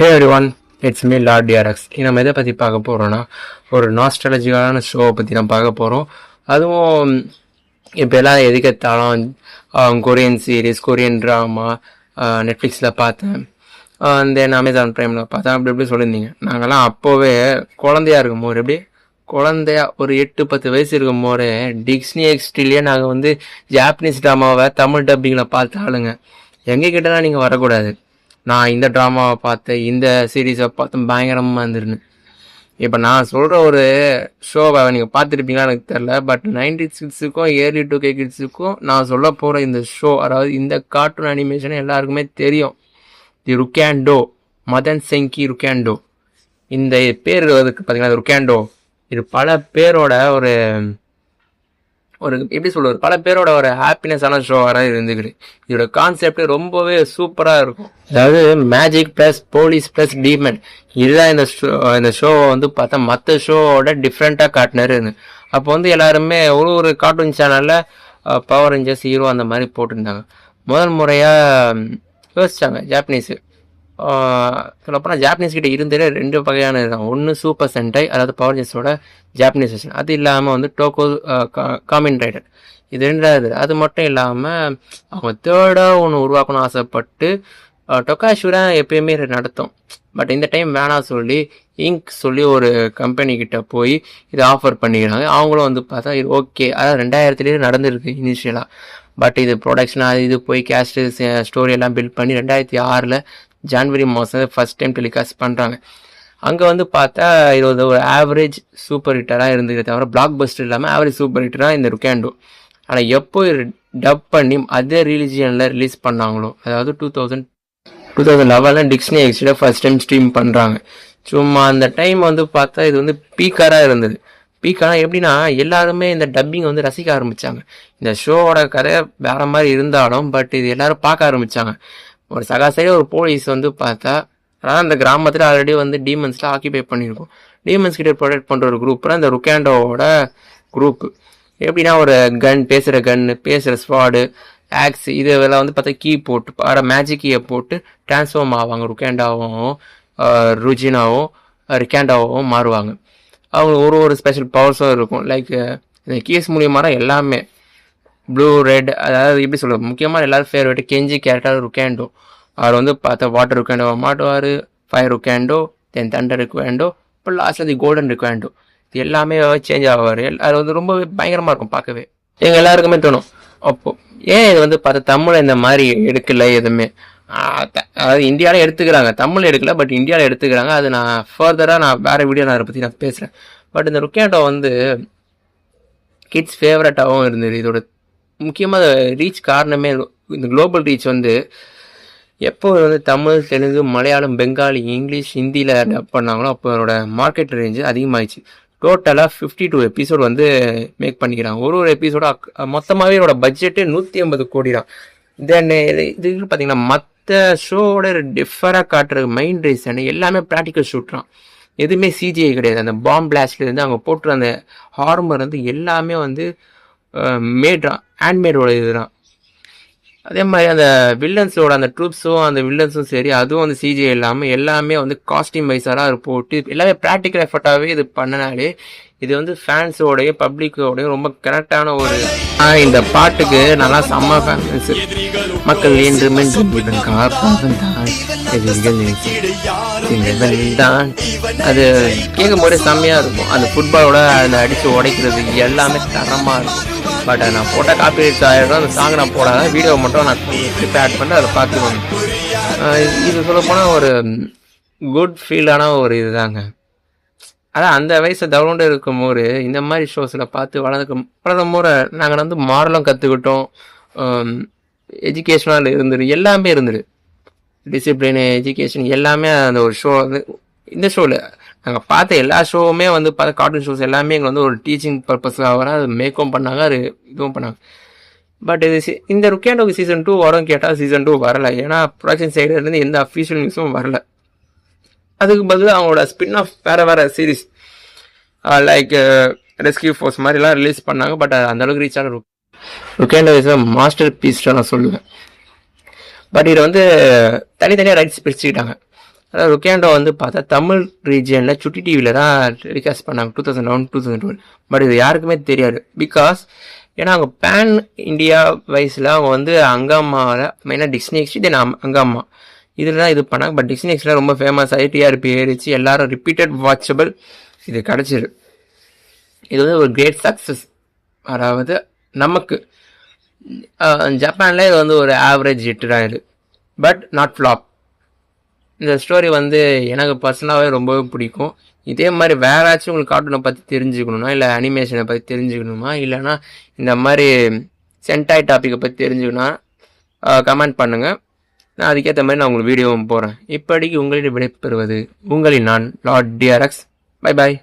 Hey everyone, it's me Lord TRX. நம்ம எதை பற்றி பார்க்க போகிறோன்னா, ஒரு நாஸ்டாலஜிக்கான ஷோவை பற்றி நம்ம பார்க்க போகிறோம். அதுவும் இப்போ எல்லாம் எதுக்கெடுத்தாலும் கொரியன் சீரீஸ், கொரியன் ட்ராமா நெட்ஃப்ளிக்ஸில் பார்த்தேன், தென் அமேசான் ப்ரைமில் பார்த்தேன், அப்படி எப்படி சொல்லியிருந்தீங்க. நாங்கள்லாம் அப்போவே குழந்தையா இருக்கும் போது, எப்படி குழந்தையா ஒரு 8-10 வயசு இருக்கும் போது டிஸ்னி எக்ஸ்டிலேயே நாங்கள் ஜாப்பனீஸ் ட்ராமாவை தமிழ் டப்பிங்கில் பார்த்த ஆளுங்க. எங்கள் கிட்டலாம் நீங்கள் வரக்கூடாது, நான் இந்த ட்ராமாவை பார்த்தேன், இந்த சீரீஸை பார்த்தேன், பயங்கரமாக இருந்துருன்னு. இப்போ நான் சொல்கிற ஒரு ஷோவை நீங்கள் பார்த்துருப்பீங்களா எனக்கு தெரில, பட் 90s கிட்ஸுக்கும் early 2K கிட்ஸுக்கும் நான் சொல்ல போகிற இந்த ஷோ, அதாவது இந்த கார்ட்டூன் அனிமேஷன் எல்லாருக்குமே தெரியும். தி ருக்கேண்டோ, மதன் செங்கி ருக்கேண்டோ. இந்த பேர் அதுக்கு பார்த்தீங்கன்னா ருக்கேண்டோ, இது பல பேரோட ஒரு எப்படி சொல்றது, பல பேரோட ஒரு ஹாப்பினஸான ஷோவாக இருந்துக்குது. இதோட கான்செப்ட் ரொம்பவே சூப்பராக இருக்கும். அதாவது magic plus police plus demon, இதுதான் இந்த ஷோவை பார்த்தா மற்ற ஷோவோட டிஃப்ரெண்ட்டாக காட்டினாரு. அப்போ எல்லாருமே ஒரு கார்ட்டூன் சேனலில் பவர் ரேஞ்சர்ஸ், ஹீரோ அந்த மாதிரி போட்டிருந்தாங்க. முதல் முறையாக யோசிச்சாங்க ஜாப்பனீஸு. சொல்லப்போனால் ஜாப்பனீஸ் கிட்ட இருந்தே 2 வகையான இருக்காங்க. ஒன்று சூப்பர் சென்டை, அதாவது பவர் ரேஞ்சர்ஸோட ஜாப்பனீஸ் வெர்ஷன். அது இல்லாமல் டோக்கோ காமின் ரைடர், இது 2வது. அது மட்டும் இல்லாமல் அவங்க 3rd ஒன்று உருவாக்கணும்னு ஆசைப்பட்டு டொக்காஷூரா எப்பயுமே நடத்தும். பட் இந்த டைம் வேணாம் சொல்லி இங்க் சொல்லி ஒரு கம்பெனி கிட்ட போய் இதை ஆஃபர் பண்ணிக்கிறாங்க. அவங்களும் பார்த்தா இது ஓகே. அதாவது 2000 நடந்திருக்கு இனிஷியலாக. பட் இது ப்ரொடக்ஷனாக இது போய் கேஸ்ட் ஸ்டோரி எல்லாம் பில்ட் பண்ணி 2006 ஜான்வரி மாதம் ஃபர்ஸ்ட் டைம் டெலிகாஸ்ட் பண்ணுறாங்க. அங்கே பார்த்தா இது ஒரு ஆவரேஜ் சூப்பர் ஹிட்டராக இருந்தது, தவிர பிளாக் பஸ்டர் இல்லாமல் ஆவரேஜ் சூப்பர் ஹிட்டராக இந்த ருக்கேண்டோ. ஆனால் எப்போ டப் பண்ணி அதே ரிலிஜியனில் ரிலீஸ் பண்ணாங்களோ, அதாவது 2011 டிஸ்னி எக்ஸ்டில் ஃபர்ஸ்ட் டைம் ஸ்ட்ரீம் பண்ணுறாங்க. சும்மா அந்த டைம் பார்த்தா இது பீக்கராக இருந்தது. பீக்கானா எப்படின்னா, எல்லாருமே இந்த டப்பிங் ரசிக்க ஆரம்பித்தாங்க. இந்த ஷோவோட கதை வேற மாதிரி இருந்தாலும் பட் இது எல்லாரும் பார்க்க ஆரம்பித்தாங்க. ஒரு சகாசரி ஒரு போலீஸ் பார்த்தா, அதாவது அந்த கிராமத்தில் ஆல்ரெடி டீமன்ஸ்லாம் ஆக்கிபை பண்ணியிருக்கோம். டீமன்ஸ் கிட்ட ப்ரொடெக்ட் பண்ணுற ஒரு குரூப் தான் இந்த ருக்கேண்டோவோட குரூப்பு. எப்படின்னா, ஒரு கன், பேசுகிற ஸ்வாடு, ஆக்ஸ், இதெல்லாம் பார்த்தா கீ போட்டு மேஜிக் கீயை போட்டு டிரான்ஸ்ஃபார்ம் ஆவாங்க. ருக்கேண்டாவும் ருஜினாவும் ரிக்கேண்டாவும் மாறுவாங்க. அவங்க ஒரு ஸ்பெஷல் பவர்ஸும் இருக்கும். லைக் இந்த கீஸ் மூலியமாக எல்லாமே ப்ளூ ரெட், அதாவது எப்படி சொல்கிறது, முக்கியமாக எல்லாரும் ஃபேவரட் கெஞ்சி கேரக்டர் ருக்கேண்டோ. அவர் பார்த்தா வாட்டர் ருக்கேண்டோ மாட்டுவார், ஃபயர் ருக்கேண்டோ, தென் தண்டர் ருக்கேண்டோ, இப்போ லாஸ்ட்டில் கோல்டன் ருக்கேண்டோ. இது எல்லாமே சேஞ்ச் ஆவார். அது ரொம்ப பயங்கரமாக இருக்கும் பார்க்கவே. எங்கள் எல்லாருக்குமே தோணும், அப்போது ஏன் இது பார்த்தா தமிழ் இந்த மாதிரி எடுக்கல எதுவுமே. அதாவது இந்தியாவில் எடுத்துக்கிறாங்க, தமிழ் எடுக்கல, பட் இந்தியாவில் எடுத்துக்கிறாங்க. அது நான் ஃபர்தராக வேறு வீடியோ அதை பற்றி நான் பேசுகிறேன். பட் இந்த ருக்கேண்டோ கிட்ஸ் ஃபேவரட்டாகவும் இருந்தது. இதோட முக்கியமாக ரீச் காரணமே இந்த குளோபல் ரீச் எப்போ தமிழ், தெலுங்கு, மலையாளம், பெங்காலி, இங்கிலீஷ், ஹிந்தியில் டப் பண்ணாங்களோ அப்போ அதோட மார்க்கெட் ரேஞ்சு அதிகமாகிடுச்சு. டோட்டலாக 52 எபிசோடு மேக் பண்ணிக்கிறாங்க. ஒரு எபிசோட மொத்தமாகவே இதோட பட்ஜெட்டு 150 கோடி தான். தென் இது பார்த்தீங்கன்னா மற்ற ஷோவோட டிஃபராக காட்டுற மெயின் ரீசன் எல்லாமே ப்ராக்டிக்கல் ஷூட் தான், எதுவுமே சிஜிஐ கிடையாது. அந்த பாம் பிளாஸ்ட்லேருந்து அவங்க போட்டுற அந்த ஹார்மர் எல்லாமே மேட்தான், ஹேண்ட்மேடோட இதுதான். அதே மாதிரி அந்த வில்லன்ஸோட அந்த ட்ரூப்ஸும் அந்த வில்லன்ஸும் சரி, அதுவும் சிஜிஐ இல்லாமல் எல்லாமே காஸ்டியூம் வைஸாக போட்டு எல்லாமே ப்ராக்டிக்கல் எஃபர்ட்டாகவே இது பண்ணனாலே இது ஃபேன்ஸோடையும் பப்ளிக்கோடையும் ரொம்ப கரெக்டான ஒரு இந்த பாட்டுக்கு நல்லா செம்ம ஃபேன்ஸ். மக்கள் என்று தான் அது கேட்கும் போதே செம்மையாக இருக்கும். அந்த ஃபுட்பாலோட அந்த அடித்து உடைக்கிறது எல்லாமே தரமாக இருக்கும். பட் நான் போட்டால் காப்பி ரைட்ஸ் ஆகிடும். அந்த சாங் நான் போடாத, வீடியோ மட்டும் நான் கிளிப் ஆட் பண்ணி அதை பார்த்துக்கணும். இது சொல்லப்போனால் ஒரு குட் ஃபீலான ஒரு இதுதாங்க. அதான் அந்த வயசு டவுன்லோடு இருக்கும்போது இந்த மாதிரி ஷோஸில் பார்த்து வளர்ந்த போது நாங்கள் மாடலும் கற்றுக்கிட்டோம், எஜுகேஷனாக இருந்துரு, எல்லாமே இருந்துரு, டிசிப்ளின், எஜுகேஷன் எல்லாமே அந்த ஒரு ஷோ. இந்த ஷோவில் நாங்கள் பார்த்த எல்லா ஷோவுமே பார்த்த கார்ட்டூன் ஷோஸ் எல்லாமே எங்களை ஒரு டீச்சிங் பர்பஸ்க்காக வர அது மேக்கும் பண்ணாங்க, அது இதுவும் பண்ணாங்க. பட் இது இந்த ருக்கேண்டோக்கு சீசன் 2 வரும் கேட்டால் சீசன் 2 வரலை. ஏன்னா ப்ரொடக்ஷன் சைடுலேருந்து எந்த அஃபீஷியல் நியூஸும் வரலை. அதுக்கு பதில் அவங்களோட ஸ்பின் ஆஃப் வேறு சீரீஸ் லைக் ரெஸ்கியூ ஃபோர்ஸ் மாதிரிலாம் ரிலீஸ் பண்ணாங்க. பட் அந்தளவுக்கு ரீச் ஆன ருக்கேண்டோ இஸ் மாஸ்டர் பீஸ் நான் சொல்லுவேன். பட் இதை தனித்தனியாக ரைட்ஸ் பிரிச்சுக்கிட்டாங்க. அதாவது ருக்கேண்டோ வந்து பார்த்தா தமிழ் ரீஜியனில் சுட்டி டிவியில் தான் டெலிகாஸ்ட் பண்ணாங்க 2011-2012. பட் இது யாருக்குமே தெரியாது. பிகாஸ் ஏன்னா அவங்க பேன் இண்டியா வைஸில் அவங்க வந்து அங்கம்மாவில் மெயினாக டிஸ்னி எக்ஸ்டி தென் அங்கம்மா இதில் தான் இது பண்ணாங்க. பட் டிஸ்னி எக்ஸ்டில் ரொம்ப ஃபேமஸ் ஆகி டிஆர்பி ஏறிச்சு, எல்லாரும் ரிப்பீட்டட் வாட்சபிள் இது கிடச்சிரு. இது வந்து ஒரு கிரேட் சக்ஸஸ். அதாவது நமக்கு ஜப்பானில் இது வந்து ஒரு ஆவரேஜ் ஹிட்டு இது, பட் நாட் ஃப்ளாப். இந்த ஸ்டோரி வந்து எனக்கு பர்சனலாகவே ரொம்பவே பிடிக்கும். இதே மாதிரி வேறாச்சும் உங்களுக்கு கார்ட்டூனை பற்றி தெரிஞ்சுக்கணுமா, இல்லை அனிமேஷனை பற்றி தெரிஞ்சுக்கணுமா, இல்லைனா இந்த மாதிரி சென்டாய் டாப்பிக்கை பற்றி தெரிஞ்சுக்கணும்னா கமெண்ட் பண்ணுங்கள். நான் அதுக்கேற்ற மாதிரி நான் உங்களுக்கு வீடியோவும் போகிறேன். இப்படிக்கு உங்களிடம் விடைபெறுவது உங்களின் நான் லார்ட் டிஆர்எக்ஸ். Bye bye.